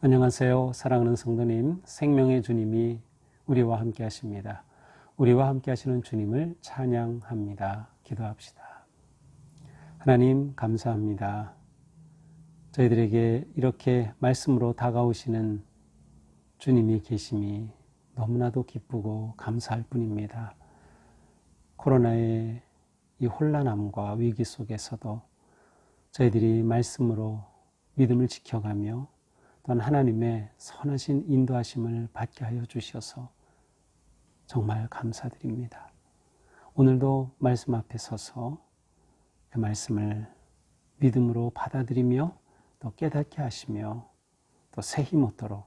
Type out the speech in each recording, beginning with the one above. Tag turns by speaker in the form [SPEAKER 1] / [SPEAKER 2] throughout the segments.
[SPEAKER 1] 안녕하세요. 사랑하는 성도님, 생명의 주님이 우리와 함께 하십니다. 우리와 함께 하시는 주님을 찬양합니다. 기도합시다. 하나님 감사합니다. 저희들에게 이렇게 말씀으로 다가오시는 주님이 계심이 너무나도 기쁘고 감사할 뿐입니다. 코로나의 이 혼란함과 위기 속에서도 저희들이 말씀으로 믿음을 지켜가며 또한 하나님의 선하신 인도하심을 받게 하여 주셔서 정말 감사드립니다. 오늘도 말씀 앞에 서서 그 말씀을 믿음으로 받아들이며 또 깨닫게 하시며 또 새 힘 얻도록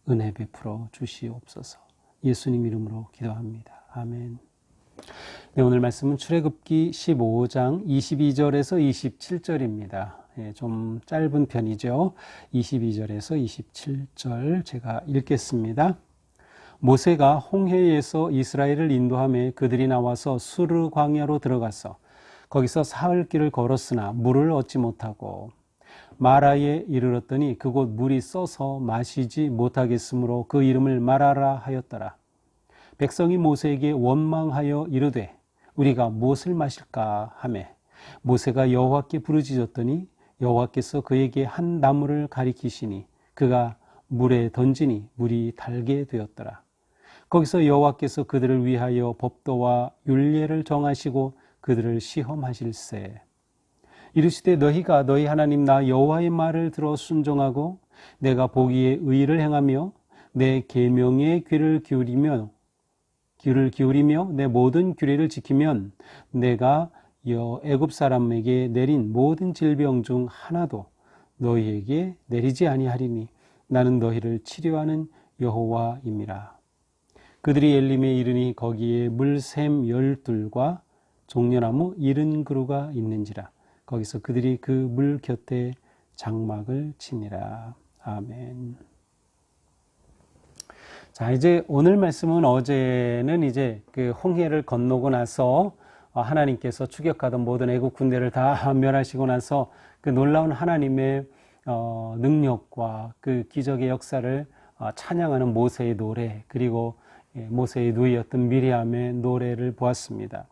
[SPEAKER 1] 은혜 베풀어 주시옵소서. 예수님 이름으로 기도합니다. 아멘. 네, 오늘 말씀은 출애굽기 15장 22절에서 27절입니다. 좀 짧은 편이죠. 22절에서 27절 제가 읽겠습니다. 모세가 홍해에서 이스라엘을 인도하며 그들이 나와서 수르 광야로 들어가서 거기서 사흘 길을 걸었으나 물을 얻지 못하고 마라에 이르렀더니 그곳 물이 써서 마시지 못하겠으므로 그 이름을 마라라 하였더라. 백성이 모세에게 원망하여 이르되 우리가 무엇을 마실까 하매 모세가 여호와께 부르짖었더니 여호와께서 그에게 한 나무를 가리키시니 그가 물에 던지니 물이 달게 되었더라. 거기서 여호와께서 그들을 위하여 법도와 율례를 정하시고 그들을 시험하실세. 이르시되 너희가 너희 하나님 나 여호와의 말을 들어 순종하고 내가 보기에 의를 행하며 내 계명에 귀를 기울이며 내 모든 규례를 지키면 내가 애굽 사람에게 내린 모든 질병 중 하나도 너희에게 내리지 아니하리니 나는 너희를 치료하는 여호와임이라. 그들이 엘림에 이르니 거기에 물샘 12과 종려나무 70그루가 있는지라. 거기서 그들이 그 물 곁에 장막을 치니라. 아멘. 자, 이제 오늘 말씀은 어제는 이제 그 홍해를 건너고 나서 하나님께서 추격하던 모든 애국 군대를 다 멸하시고 나서 그 놀라운 하나님의 능력과 그 기적의 역사를 찬양하는 모세의 노래, 그리고 모세의 누이였던 미리암의 노래를 보았습니다.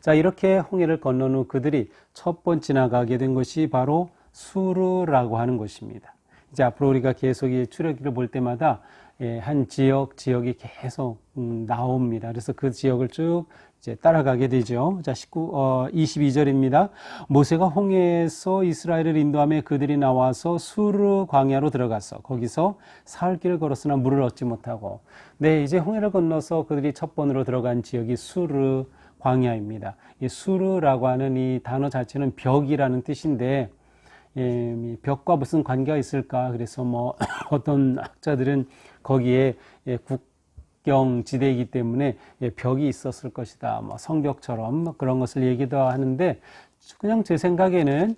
[SPEAKER 1] 자, 이렇게 홍해를 건넌 후 그들이 첫 번 지나가게 된 것이 바로 수르라고 하는 곳입니다. 이제 앞으로 우리가 계속 이 출애굽기를 볼 때마다 한 지역이 계속 나옵니다. 그래서 그 지역을 쭉 이제 따라가게 되죠. 자, 22절입니다. 모세가 홍해에서 이스라엘을 인도하며 그들이 나와서 수르 광야로 들어가서 거기서 사흘 길을 걸었으나 물을 얻지 못하고, 네, 이제 홍해를 건너서 그들이 첫 번으로 들어간 지역이 수르 광야입니다. 이 수르라고 하는 이 단어 자체는 벽이라는 뜻인데, 벽과 무슨 관계가 있을까? 그래서 어떤 학자들은 거기에 국경지대이기 때문에 벽이 있었을 것이다. 성벽처럼 그런 것을 얘기도 하는데, 그냥 제 생각에는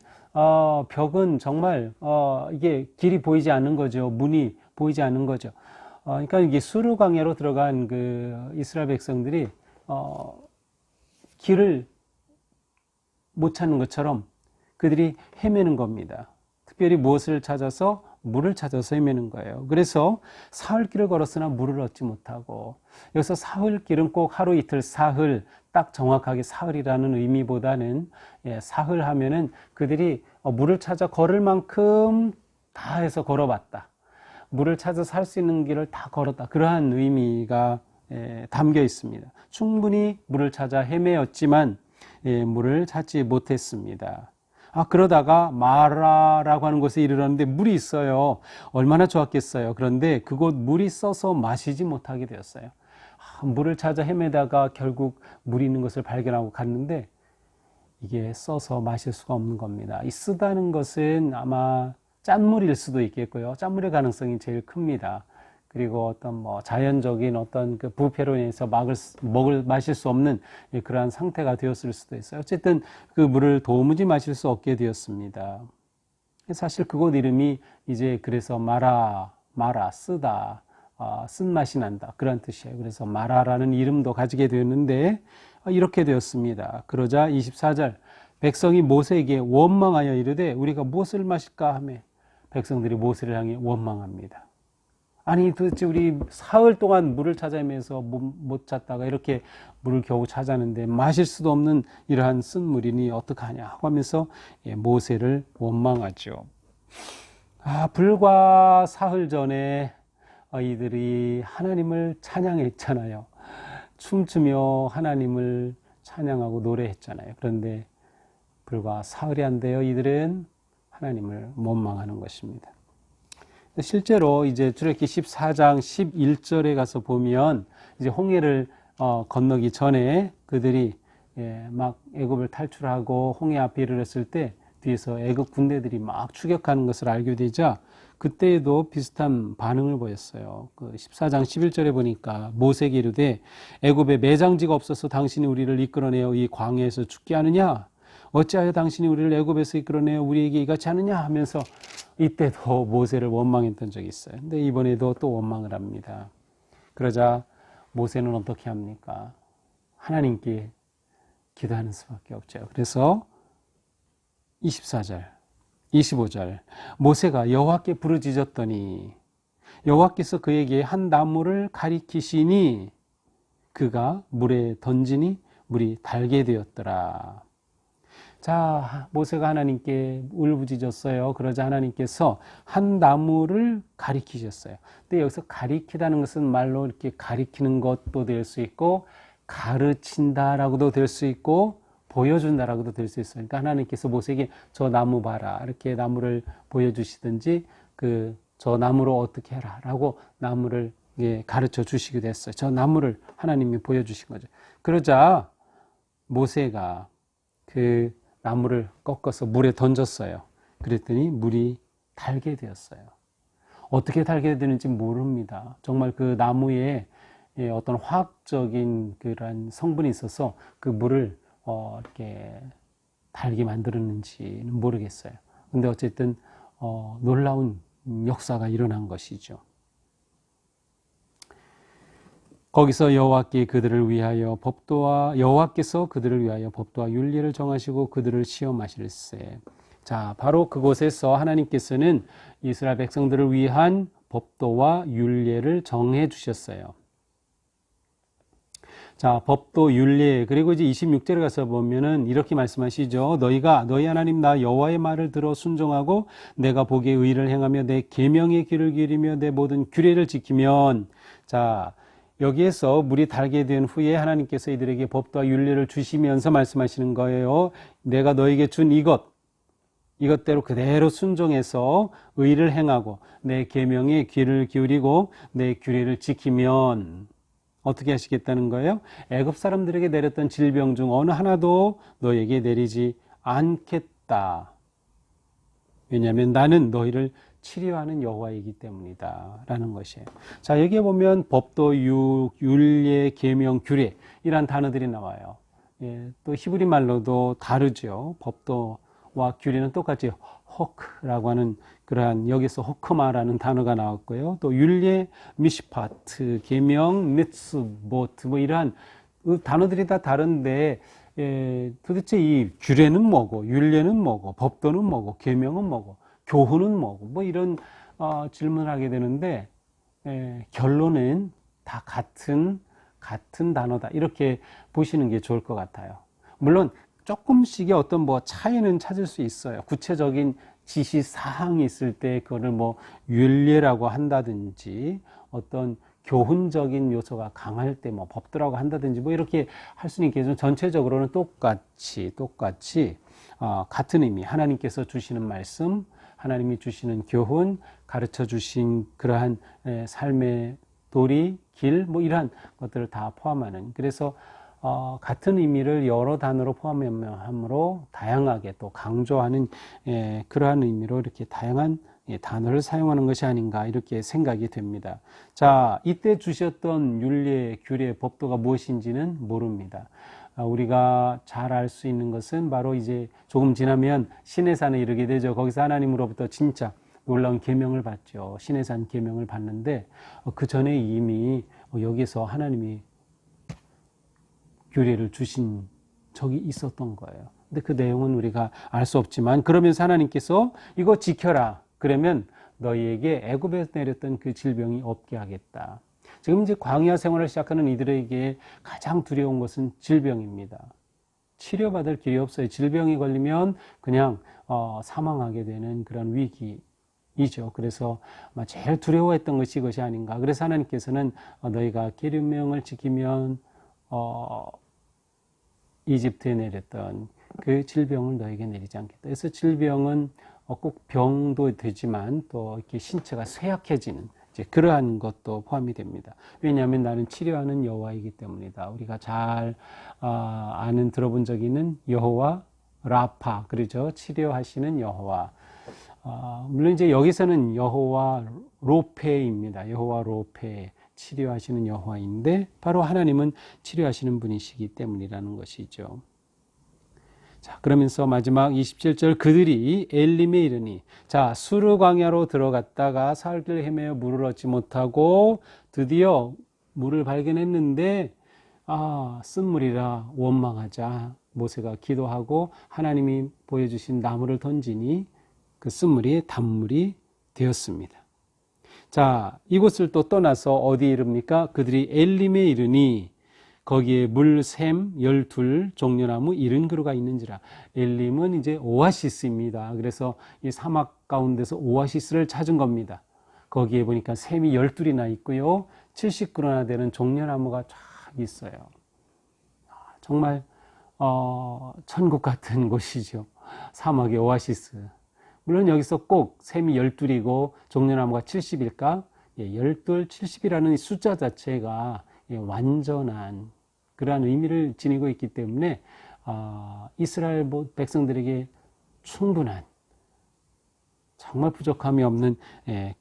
[SPEAKER 1] 벽은 정말 이게 길이 보이지 않는 거죠. 문이 보이지 않는 거죠. 그러니까 이게 수르 광야로 들어간 그 이스라엘 백성들이 길을 못 찾는 것처럼 그들이 헤매는 겁니다. 특별히 무엇을 찾아서? 물을 찾아서 헤매는 거예요. 그래서 사흘 길을 걸었으나 물을 얻지 못하고, 여기서 사흘 길은 꼭 하루 이틀 사흘, 딱 정확하게 사흘이라는 의미보다는 사흘 하면은 그들이 물을 찾아 걸을 만큼 다 해서 걸어봤다. 물을 찾아서 살 수 있는 길을 다 걸었다. 그러한 의미가 담겨 있습니다. 충분히 물을 찾아 헤매었지만 물을 찾지 못했습니다. 그러다가 마라라고 하는 곳에 이르렀는데 물이 있어요. 얼마나 좋았겠어요. 그런데 그곳 물이 써서 마시지 못하게 되었어요. 물을 찾아 헤매다가 결국 물이 있는 것을 발견하고 갔는데 이게 써서 마실 수가 없는 겁니다. 이 쓰다는 것은 아마 짠물일 수도 있겠고요. 짠물의 가능성이 제일 큽니다. 그리고 어떤 자연적인 어떤 그 부패로 인해서 마실 수 없는 그러한 상태가 되었을 수도 있어요. 어쨌든 그 물을 도무지 마실 수 없게 되었습니다. 사실 그곳 이름이 이제 그래서 마라, 쓰다, 쓴맛이 난다. 그런 뜻이에요. 그래서 마라라는 이름도 가지게 되었는데 이렇게 되었습니다. 그러자 24절 백성이 모세에게 원망하여 이르되 우리가 무엇을 마실까 하매 백성들이 모세를 향해 원망합니다. 아니 도대체 우리 사흘 동안 물을 찾아 헤매서 못 찾다가 이렇게 물을 겨우 찾았는데 마실 수도 없는 이러한 쓴물이니 어떡하냐 하고 하면서 모세를 원망하죠. 불과 사흘 전에 이들이 하나님을 찬양했잖아요. 춤추며 하나님을 찬양하고 노래했잖아요. 그런데 불과 사흘이 안 돼요. 이들은 하나님을 원망하는 것입니다. 실제로 이제 출애굽기 14장 11절에 가서 보면 이제 홍해를 건너기 전에 그들이 막 애굽을 탈출하고 홍해 앞에 이르렀을 때 뒤에서 애굽 군대들이 막 추격하는 것을 알게 되자 그때에도 비슷한 반응을 보였어요. 그 14장 11절에 보니까 모세에게 이르되 애굽에 매장지가 없어서 당신이 우리를 이끌어내어 이 광야에서 죽게 하느냐? 어찌하여 당신이 우리를 애굽에서 이끌어내어 우리에게 이같이 하느냐? 하면서 이때도 모세를 원망했던 적이 있어요. 근데 이번에도 또 원망을 합니다. 그러자 모세는 어떻게 합니까? 하나님께 기도하는 수밖에 없죠. 그래서 24절, 25절 모세가 여호와께 부르짖었더니 여호와께서 그에게 한 나무를 가리키시니 그가 물에 던지니 물이 달게 되었더라. 자, 모세가 하나님께 울부짖었어요. 그러자 하나님께서 한 나무를 가리키셨어요. 근데 여기서 가리키다는 것은 말로 이렇게 가리키는 것도 될 수 있고 가르친다라고도 될 수 있고 보여준다라고도 될 수 있어요. 그러니까 하나님께서 모세에게 저 나무 봐라 이렇게 나무를 보여주시든지 저 나무로 어떻게 해라라고 나무를 가르쳐 주시기도 했어요. 저 나무를 하나님이 보여주신 거죠. 그러자 모세가 그 나무를 꺾어서 물에 던졌어요. 그랬더니 물이 달게 되었어요. 어떻게 달게 되는지 모릅니다. 정말 그 나무에 어떤 화학적인 그런 성분이 있어서 그 물을 이렇게 달게 만들었는지는 모르겠어요. 근데 어쨌든 놀라운 역사가 일어난 것이죠. 거기서 여호와께서 그들을 위하여 법도와 윤례를 정하시고 그들을 시험하실세. 자, 바로 그곳에서 하나님께서는 이스라엘 백성들을 위한 법도와 윤례를 정해 주셨어요. 자, 법도 윤례. 그리고 이제 26절에 가서 보면은 이렇게 말씀하시죠. 너희 하나님 나 여호와의 말을 들어 순종하고 내가 보기에 의를 행하며 내 계명의 귀를 기울이며 내 모든 규례를 지키면. 자, 여기에서 물이 달게 된 후에 하나님께서 이들에게 법도와 윤례를 주시면서 말씀하시는 거예요. 내가 너에게 준 이것대로 그대로 순종해서 의를 행하고 내 계명에 귀를 기울이고 내 규례를 지키면 어떻게 하시겠다는 거예요? 애굽 사람들에게 내렸던 질병 중 어느 하나도 너에게 내리지 않겠다. 왜냐하면 나는 너희를 치료하는 여호와이기 때문이다 라는 것이에요. 자, 여기에 보면 법도, 율례, 계명, 규례 이란 단어들이 나와요. 또 히브리 말로도 다르죠. 법도와 규례는 똑같이 호크라고 하는 그러한 여기서 호크마라는 단어가 나왔고요. 또 율례, 미시파트, 계명, 미츠보트 뭐 이러한 단어들이 다 다른데 도대체 이 규례는 뭐고 율례는 뭐고 법도는 뭐고 계명은 뭐고 교훈은 뭐고 뭐 이런 질문을 하게 되는데 결론은 다 같은 단어다 이렇게 보시는 게 좋을 것 같아요. 물론 조금씩의 어떤 뭐 차이는 찾을 수 있어요. 구체적인 지시 사항이 있을 때 그거를 뭐 윤례라고 한다든지 어떤 교훈적인 요소가 강할 때 뭐 법도라고 한다든지 뭐 이렇게 할 수는 있겠지만 전체적으로는 똑같이 같은 의미 하나님께서 주시는 말씀 하나님이 주시는 교훈, 가르쳐 주신 그러한 삶의 도리, 길, 뭐 이러한 것들을 다 포함하는 그래서 같은 의미를 여러 단어로 포함함으로 다양하게 또 강조하는 그러한 의미로 이렇게 다양한 단어를 사용하는 것이 아닌가 이렇게 생각이 됩니다. 자, 이때 주셨던 율례, 규례, 법도가 무엇인지는 모릅니다. 우리가 잘 알 수 있는 것은 바로 이제 조금 지나면 시내산에 이르게 되죠. 거기서 하나님으로부터 진짜 놀라운 계명을 받죠. 시내산 계명을 받는데 그 전에 이미 여기서 하나님이 규례를 주신 적이 있었던 거예요. 근데 그 내용은 우리가 알 수 없지만 그러면서 하나님께서 이거 지켜라. 그러면 너희에게 애굽에서 내렸던 그 질병이 없게 하겠다. 지금 이제 광야 생활을 시작하는 이들에게 가장 두려운 것은 질병입니다. 치료받을 길이 없어요. 질병이 걸리면 그냥 사망하게 되는 그런 위기이죠. 그래서 제일 두려워했던 것이 이것이 아닌가. 그래서 하나님께서는 너희가 계명을 지키면 이집트에 내렸던 그 질병을 너에게 내리지 않겠다. 그래서 질병은 꼭 병도 되지만 또 이렇게 신체가 쇠약해지는 이제 그러한 것도 포함이 됩니다. 왜냐하면 나는 치료하는 여호와이기 때문이다. 우리가 잘 아는 들어본 적이 있는 여호와 라파, 그러죠? 치료하시는 여호와. 물론 이제 여기서는 여호와 로페입니다. 여호와 로페, 치료하시는 여호와인데 바로 하나님은 치료하시는 분이시기 때문이라는 것이죠. 자, 그러면서 마지막 27절 그들이 엘림에 이르니, 자, 수르 광야로 들어갔다가 사흘길 헤매어 물을 얻지 못하고 드디어 물을 발견했는데 쓴물이라 원망하자 모세가 기도하고 하나님이 보여주신 나무를 던지니 그 쓴물이 단물이 되었습니다. 자, 이곳을 또 떠나서 어디에 이릅니까? 그들이 엘림에 이르니 거기에 물샘 12 종려나무 70그루가 있는지라. 엘림은 이제 오아시스입니다. 그래서 이 사막 가운데서 오아시스를 찾은 겁니다. 거기에 보니까 샘이 12이나 있고요. 70그루나 되는 종려나무가 쫙 있어요. 정말 천국 같은 곳이죠. 사막의 오아시스. 물론 여기서 꼭 샘이 12이고 종려나무가 70일까? 12, 70이라는 숫자 자체가 완전한 그러한 의미를 지니고 있기 때문에 이스라엘 백성들에게 충분한 정말 부족함이 없는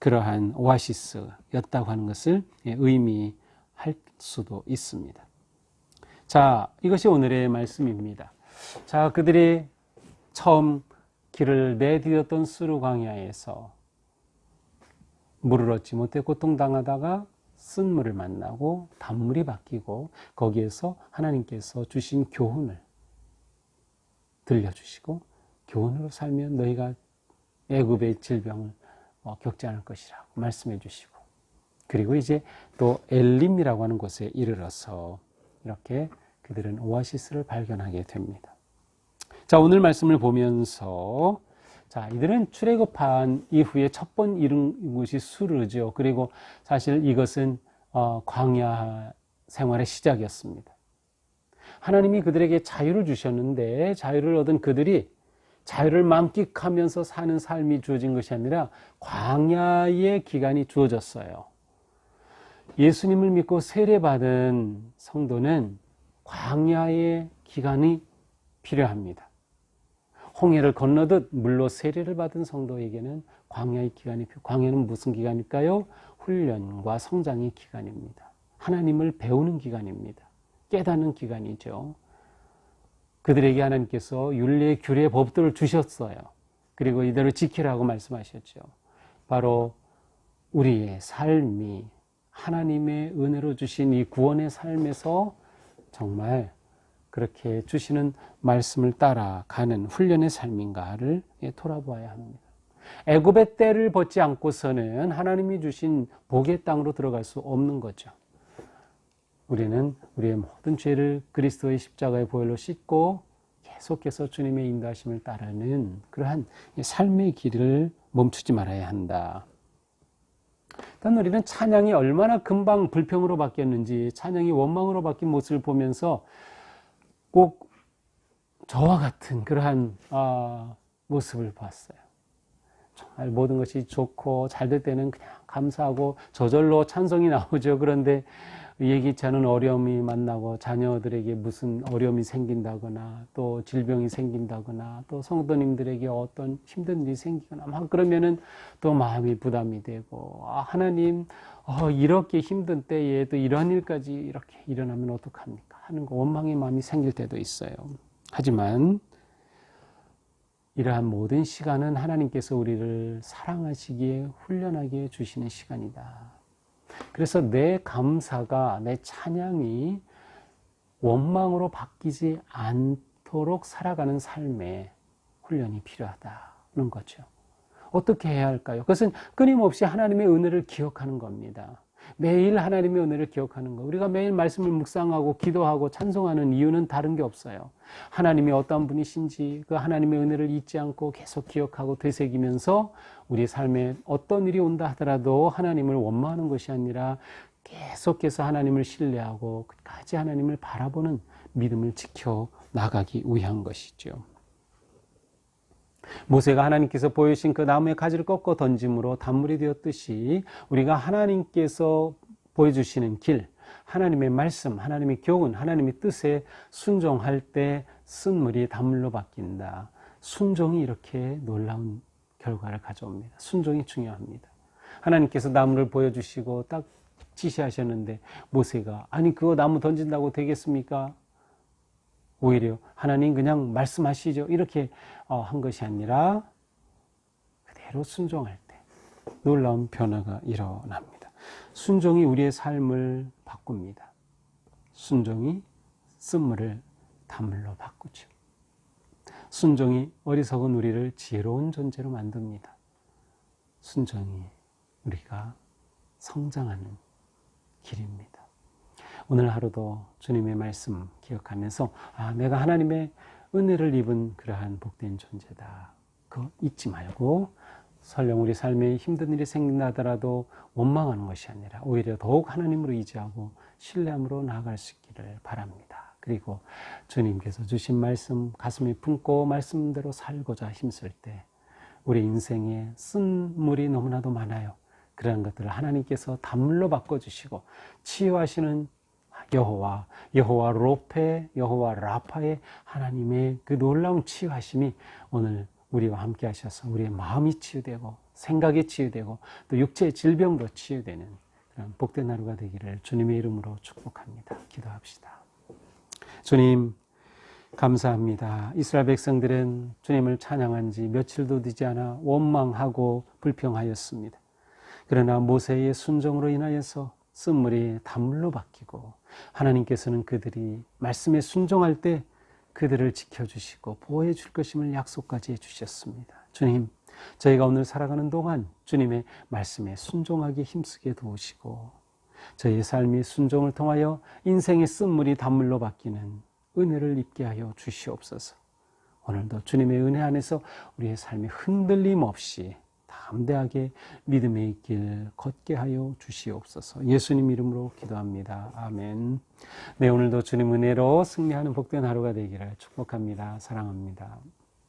[SPEAKER 1] 그러한 오아시스였다고 하는 것을 의미할 수도 있습니다. 자, 이것이 오늘의 말씀입니다. 자, 그들이 처음 길을 내디뎠던 수르 광야에서 물을 얻지 못해 고통당하다가 쓴물을 만나고 단물이 바뀌고 거기에서 하나님께서 주신 교훈을 들려주시고 교훈으로 살면 너희가 애굽의 질병을 겪지 않을 것이라고 말씀해 주시고 그리고 이제 또 엘림이라고 하는 곳에 이르러서 이렇게 그들은 오아시스를 발견하게 됩니다. 자, 오늘 말씀을 보면서 자, 이들은 출애굽한 이후에 첫 번 이룬 곳이 수르죠. 그리고 사실 이것은 광야 생활의 시작이었습니다. 하나님이 그들에게 자유를 주셨는데 자유를 얻은 그들이 자유를 만끽하면서 사는 삶이 주어진 것이 아니라 광야의 기간이 주어졌어요. 예수님을 믿고 세례받은 성도는 광야의 기간이 필요합니다. 홍해를 건너듯 물로 세례를 받은 성도에게는 광야의 기간이 필요합니다. 광야는 무슨 기간일까요? 훈련과 성장의 기간입니다. 하나님을 배우는 기간입니다. 깨닫는 기간이죠. 그들에게 하나님께서 윤례, 규례, 법들을 주셨어요. 그리고 이대로 지키라고 말씀하셨죠. 바로 우리의 삶이 하나님의 은혜로 주신 이 구원의 삶에서 정말 그렇게 주시는 말씀을 따라가는 훈련의 삶인가를 돌아보아야 합니다. 애굽의 때를 벗지 않고서는 하나님이 주신 복의 땅으로 들어갈 수 없는 거죠. 우리는 우리의 모든 죄를 그리스도의 십자가의 보혈로 씻고 계속해서 주님의 인도하심을 따르는 그러한 삶의 길을 멈추지 말아야 한다. 일단 우리는 찬양이 얼마나 금방 불평으로 바뀌었는지 찬양이 원망으로 바뀐 모습을 보면서 꼭 저와 같은 그러한 모습을 봤어요. 정말 모든 것이 좋고 잘 될 때는 그냥 감사하고 저절로 찬송이 나오죠. 그런데 예기치 않은 어려움이 만나고 자녀들에게 무슨 어려움이 생긴다거나 또 질병이 생긴다거나 또 성도님들에게 어떤 힘든 일이 생기거나 막 그러면은 또 마음이 부담이 되고 하나님 이렇게 힘든 때에 또 이런 일까지 이렇게 일어나면 어떡합니까 하는 거 원망의 마음이 생길 때도 있어요. 하지만 이러한 모든 시간은 하나님께서 우리를 사랑하시기에 훈련하게 주시는 시간이다. 그래서 내 감사가, 내 찬양이 원망으로 바뀌지 않도록 살아가는 삶에 훈련이 필요하다는 거죠. 어떻게 해야 할까요? 그것은 끊임없이 하나님의 은혜를 기억하는 겁니다. 매일 하나님의 은혜를 기억하는 거. 우리가 매일 말씀을 묵상하고 기도하고 찬송하는 이유는 다른 게 없어요. 하나님이 어떤 분이신지 그 하나님의 은혜를 잊지 않고 계속 기억하고 되새기면서 우리 삶에 어떤 일이 온다 하더라도 하나님을 원망하는 것이 아니라 계속해서 하나님을 신뢰하고 끝까지 하나님을 바라보는 믿음을 지켜 나가기 위한 것이죠. 모세가 하나님께서 보여주신 그 나무의 가지를 꺾어 던짐으로 단물이 되었듯이 우리가 하나님께서 보여주시는 길, 하나님의 말씀, 하나님의 교훈, 하나님의 뜻에 순종할 때 쓴물이 단물로 바뀐다. 순종이 이렇게 놀라운 결과를 가져옵니다. 순종이 중요합니다. 하나님께서 나무를 보여주시고 딱 지시하셨는데 모세가 아니 그거 나무 던진다고 되겠습니까? 오히려 하나님 그냥 말씀하시죠. 이렇게 한 것이 아니라 그대로 순종할 때 놀라운 변화가 일어납니다. 순종이 우리의 삶을 바꿉니다. 순종이 쓴물을 단물로 바꾸죠. 순종이 어리석은 우리를 지혜로운 존재로 만듭니다. 순종이 우리가 성장하는 길입니다. 오늘 하루도 주님의 말씀 기억하면서 내가 하나님의 은혜를 입은 그러한 복된 존재다. 그거 잊지 말고 설령 우리 삶에 힘든 일이 생긴다더라도 원망하는 것이 아니라 오히려 더욱 하나님으로 의지하고 신뢰함으로 나아갈 수 있기를 바랍니다. 그리고 주님께서 주신 말씀 가슴에 품고 말씀대로 살고자 힘쓸 때 우리 인생에 쓴물이 너무나도 많아요. 그러한 것들을 하나님께서 단물로 바꿔주시고 치유하시는 여호와 로페, 여호와 라파의 하나님의 그 놀라운 치유하심이 오늘 우리와 함께 하셔서 우리의 마음이 치유되고 생각이 치유되고 또 육체의 질병도 치유되는 그런 복된 하루가 되기를 주님의 이름으로 축복합니다. 기도합시다. 주님 감사합니다. 이스라엘 백성들은 주님을 찬양한 지 며칠도 되지 않아 원망하고 불평하였습니다. 그러나 모세의 순종으로 인하여서 쓴물이 단물로 바뀌고 하나님께서는 그들이 말씀에 순종할 때 그들을 지켜주시고 보호해 줄 것임을 약속까지 해주셨습니다. 주님, 저희가 오늘 살아가는 동안 주님의 말씀에 순종하기 힘쓰게 도우시고 저희의 삶이 순종을 통하여 인생의 쓴물이 단물로 바뀌는 은혜를 입게 하여 주시옵소서. 오늘도 주님의 은혜 안에서 우리의 삶이 흔들림 없이 담대하게 믿음의 길 걷게 하여 주시옵소서. 예수님 이름으로 기도합니다. 아멘. 네, 오늘도 주님 은혜로 승리하는 복된 하루가 되기를 축복합니다. 사랑합니다.